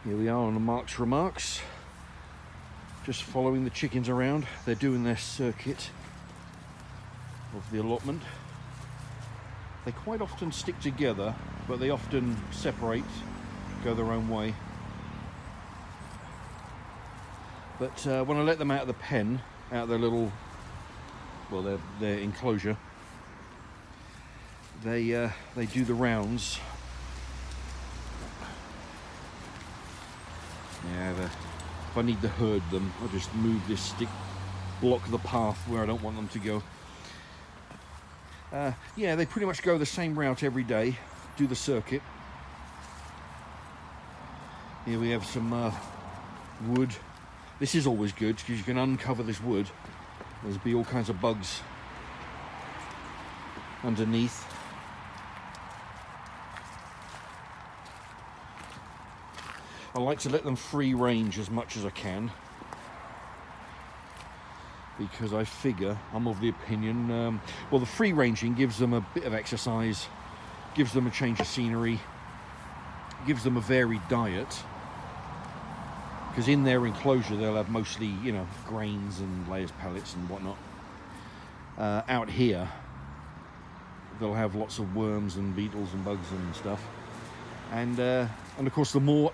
Here we are on the Mark's Remarks, just following the chickens around. They're doing their circuit of the allotment. They quite often stick together, but they often separate, go their own way. But when I let them out of the pen, out of their little, well, their enclosure, they do the rounds. Yeah, if I need to herd them, I'll just move this stick, block the path where I don't want them to go. Yeah, they pretty much go the same route every day, do the circuit. Here we have some wood. This is always good because you can uncover this wood. There'll be all kinds of bugs underneath. I like to let them free range as much as I can, because I figure, I'm of the opinion, well, the free ranging gives them a bit of exercise, gives them a change of scenery, gives them a varied diet, because in their enclosure they'll have mostly, you know, grains and layers pellets and whatnot. Out here they'll have lots of worms and beetles and bugs and stuff, and of course the more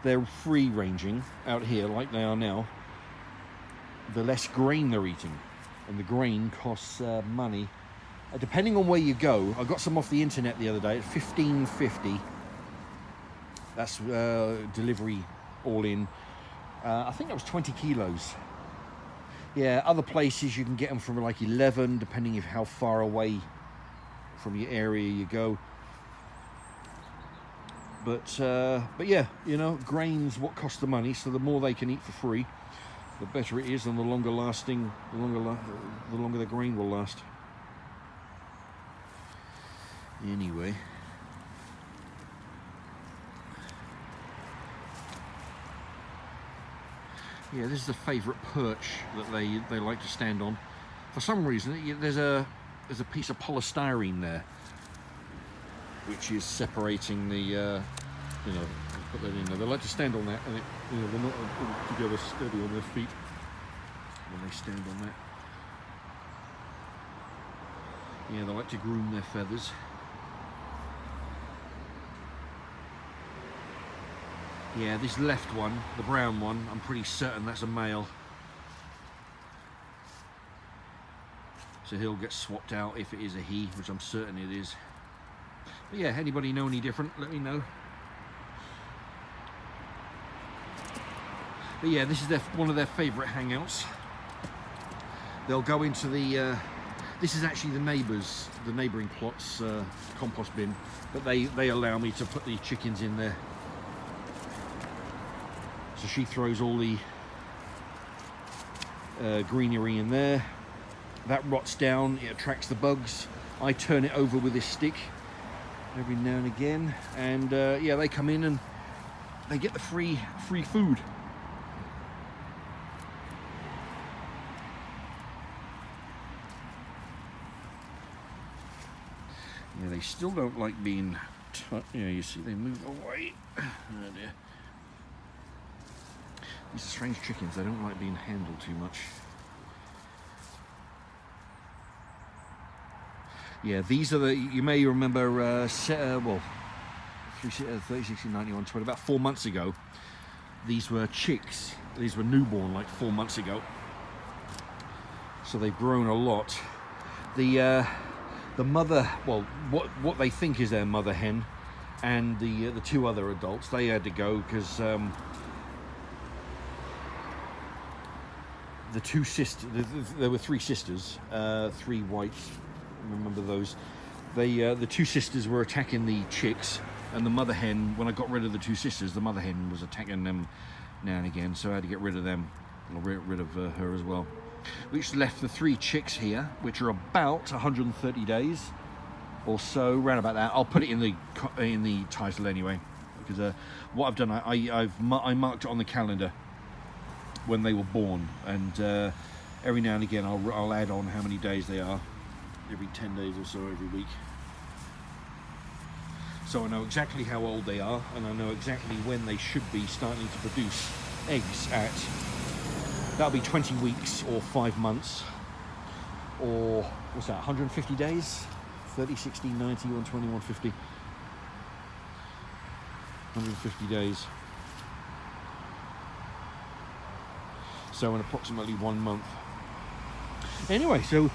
they're free ranging out here like they are now, the less grain they're eating, and the grain costs money. Depending on where you go, I got some off the internet the other day at $15.50. That's delivery all in. I think that was 20 kilos. Yeah, other places you can get them from like 11, depending on how far away from your area you go. But yeah, you know, grain's what costs the money, so the more they can eat for free, the better it is, and the longer lasting, the longer the grain will last. Anyway, yeah, this is a favourite perch that they like to stand on. For some reason, there's a piece of polystyrene there, which is separating the, you know, put that in there. They like to stand on that, and it, you know, they're not all together steady on their feet when they stand on that. Yeah, they like to groom their feathers. Yeah, this left one, the brown one, I'm pretty certain that's a male. So he'll get swapped out if it is a he, which I'm certain it is. But yeah, anybody know any different, let me know. But yeah, this is one of their favourite hangouts. They'll go into the, this is actually the neighbouring plot's compost bin, but they allow me to put the chickens in there. So she throws all the greenery in there. That rots down, it attracts the bugs. I turn it over with this stick every now and again, and yeah, they come in and they get the free food. Yeah, they still don't like being yeah, you see they move away. Oh dear. These strange chickens, they don't like being handled too much. Yeah, these are the, you may remember, well, 30, 60, 90, 120, about 4 months ago, these were chicks. These were newborn like 4 months ago. So they've grown a lot. The mother, well, what they think is their mother hen, and the two other adults, they had to go because the two sisters, there were three sisters, three whites, remember those. The two sisters were attacking the chicks, and the mother hen, when I got rid of the two sisters, the mother hen was attacking them now and again, so I had to get rid of them, or rid of her as well. Which left the three chicks here, which are about 130 days or so, round about that. I'll put it in the title anyway, because what I've done, I marked it on the calendar when they were born, and every now and again I'll add on how many days they are, every 10 days or so, every week. So I know exactly how old they are, and I know exactly when they should be starting to produce eggs at. That'll be 20 weeks or 5 months, or what's that, 150 days? 30, 60, 90, 120, 150. 150 days. So in approximately 1 month. Anyway, so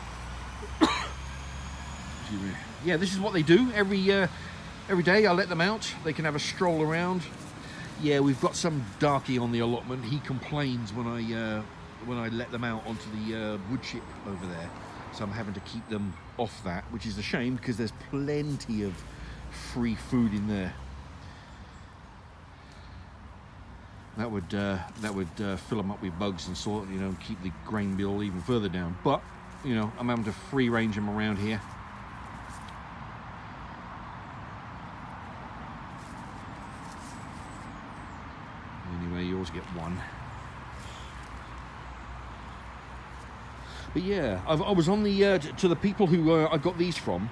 yeah, this is what they do every day. I let them out. They can have a stroll around. Yeah, we've got some darky on the allotment. He complains when I let them out onto the wood chip over there. So I'm having to keep them off that, which is a shame because there's plenty of free food in there. That would fill them up with bugs and sort, keep the grain bill even further down. But I'm having to free range them around here. Anyway, you always get one. But yeah, I was on the to the people who I got these from,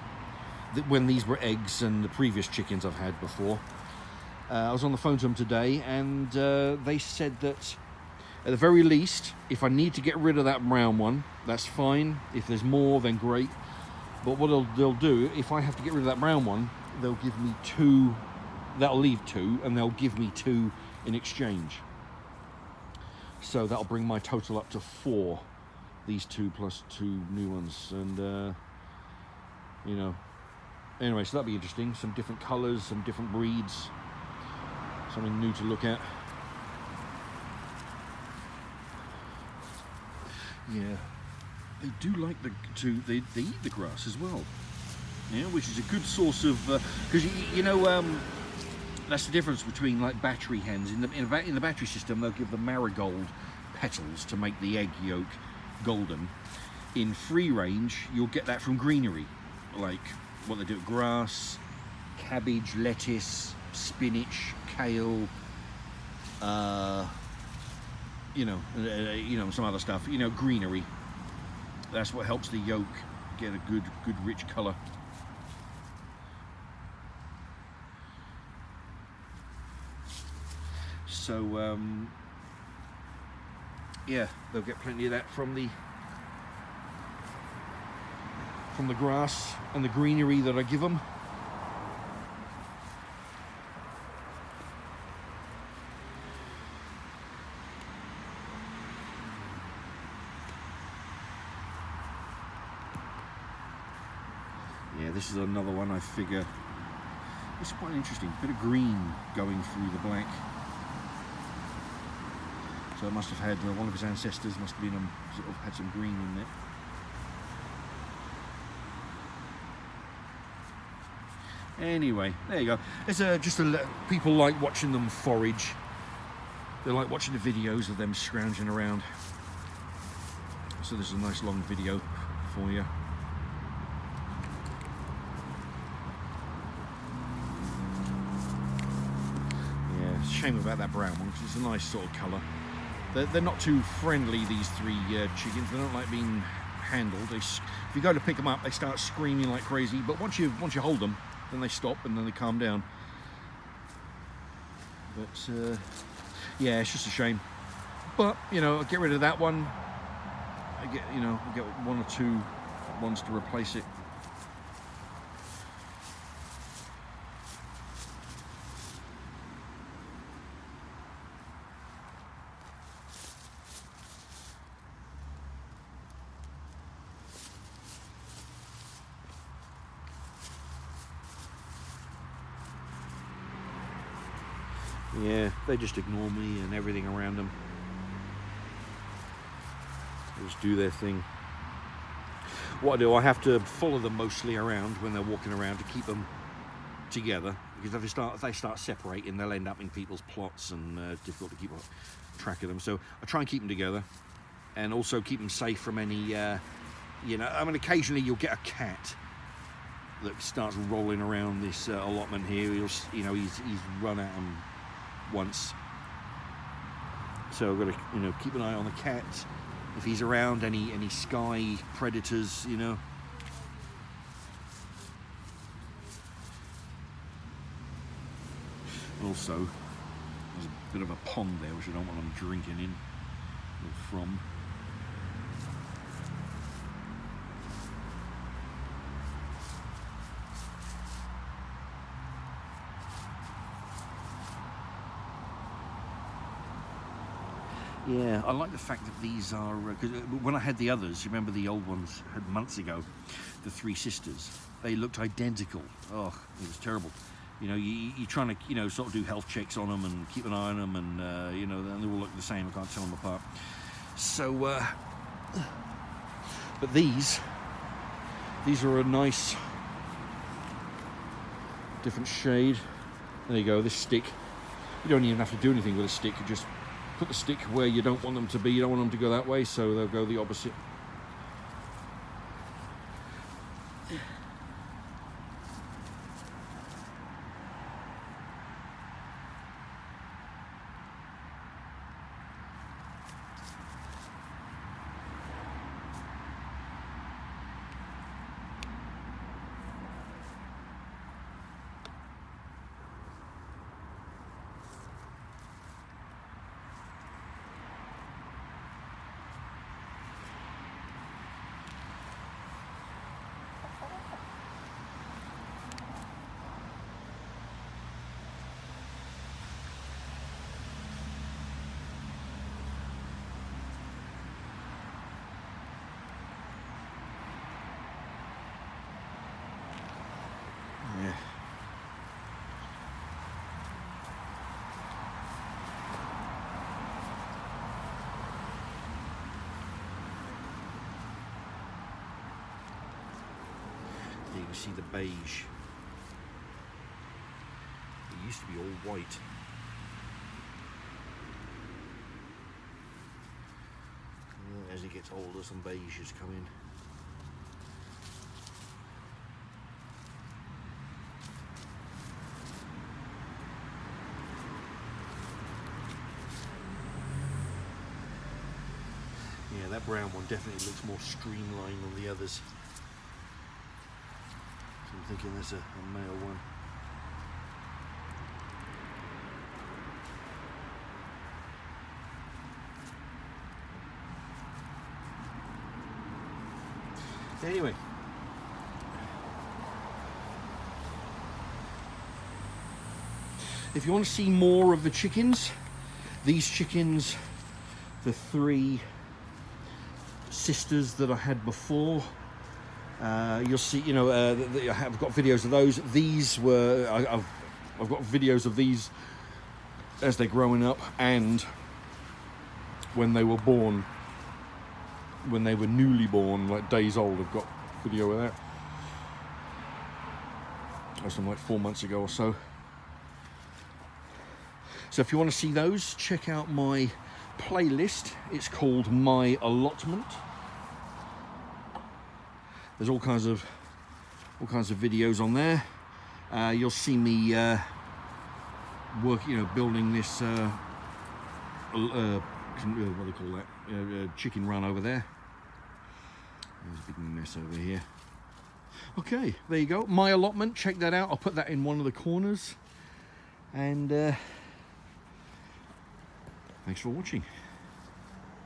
when these were eggs and the previous chickens I've had before. I was on the phone to them today, and they said that at the very least, if I need to get rid of that brown one, that's fine. If there's more, then great. But what they'll do, if I have to get rid of that brown one, they'll give me 2. That'll leave 2, and they'll give me 2 in exchange. So that'll bring my total up to 4. These 2 plus 2 new ones, and anyway, so that'll be interesting. Some different colours, some different breeds, something new to look at. Yeah, they do like they eat the grass as well. Yeah, which is a good source of because that's the difference between like battery hens. In the battery system, they'll give the marigold petals to make the egg yolk golden. In free range, you'll get that from greenery, like what they do at grass, cabbage, lettuce, spinach, kale, some other stuff. Greenery. That's what helps the yolk get a good rich colour. So yeah, they'll get plenty of that from the grass and the greenery that I give them. Yeah, this is another one I figure it's quite interesting. Bit of green going through the black. So it must have had one of his ancestors must have been had some green in it. Anyway, there you go. It's people like watching them forage. They like watching the videos of them scrounging around. So this is a nice long video for you. Yeah, it's a shame about that brown one because it's a nice sort of colour. They're not too friendly, these 3 chickens. They don't like being handled. If you go to pick them up, they start screaming like crazy. But once you hold them, then they stop and then they calm down. But yeah, it's just a shame. But I'll get rid of that one. I'll get 1 or 2 ones to replace it. Yeah, they just ignore me and everything around them. They just do their thing. What I do, I have to follow them mostly around when they're walking around to keep them together. Because if they start separating, they'll end up in people's plots and difficult to keep track of them. So I try and keep them together, and also keep them safe from any. Occasionally you'll get a cat that starts rolling around this allotment here. He's run at them once, so I've got to keep an eye on the cat if he's around. Any sky predators, Also, there's a bit of a pond there which I don't want them drinking in or from. Yeah, I like the fact that these are, because when I had the others, you remember the old ones I had months ago, the three sisters, they looked identical. Oh, it was terrible. You know, you're trying to, you know, sort of do health checks on them and keep an eye on them, and, you know, they all look the same. I can't tell them apart. So, but these are a nice, different shade. There you go, this stick. You don't even have to do anything with a stick, you just put the stick where you don't want them to be. You don't want them to go that way, so they'll go the opposite. Yeah. There you can see the beige. It used to be all white. As he gets older, some beiges come in. Yeah, that brown one definitely looks more streamlined than the others. So I'm thinking there's a male one. Anyway, if you want to see more of the chickens, these chickens, the three sisters that I had before, you'll see, you know, I've got videos of those. These were, I've got videos of these as they're growing up and when they were born. When they were newly born, like days old. I've got video of that. That's from like 4 months ago or so. So if you want to see those, check out my playlist. It's called My Allotment. There's all kinds of videos on there. You'll see me building this what do they call that? Chicken run over there. There's a big mess over here. Okay, there you go. My Allotment, check that out. I'll put that in one of the corners. And thanks for watching.